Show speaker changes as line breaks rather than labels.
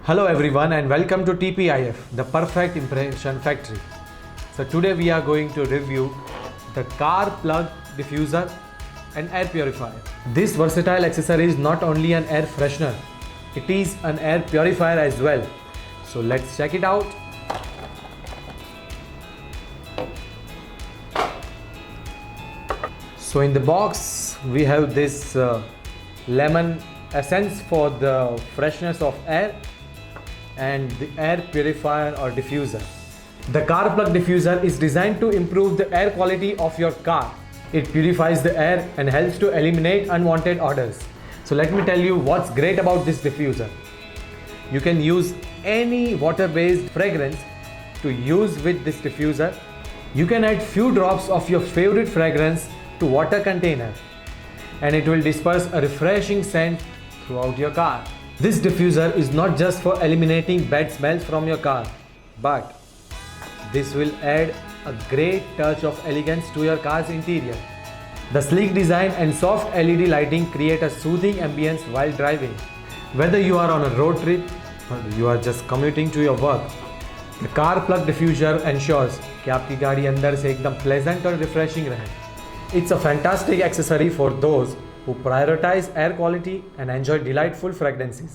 Hello everyone and welcome to TPIF, the Perfect Impression Factory. So today we are going to review the car plug diffuser and air purifier. This versatile accessory is not only an air freshener, it is an air purifier as well. So let's check it out. So in the box we have this lemon essence for the freshness of air and the air purifier or diffuser. The car plug diffuser is designed to improve the air quality of your car. It purifies the air and helps to eliminate unwanted odors. So let me tell you what's great about this diffuser. You can use any water-based fragrance to use with this diffuser. You can add few drops of your favorite fragrance to water container and it will disperse a refreshing scent throughout your car. This diffuser is not just for eliminating bad smells from your car, but this will add a great touch of elegance to your car's interior. The sleek design and soft LED lighting create a soothing ambience while driving. Whether you are on a road trip or you are just commuting to your work, the car plug diffuser ensures कि आपकी गाड़ी अंदर से एकदम pleasant और refreshing रहे. It's a fantastic accessory for those who prioritize air quality and enjoy delightful fragrances.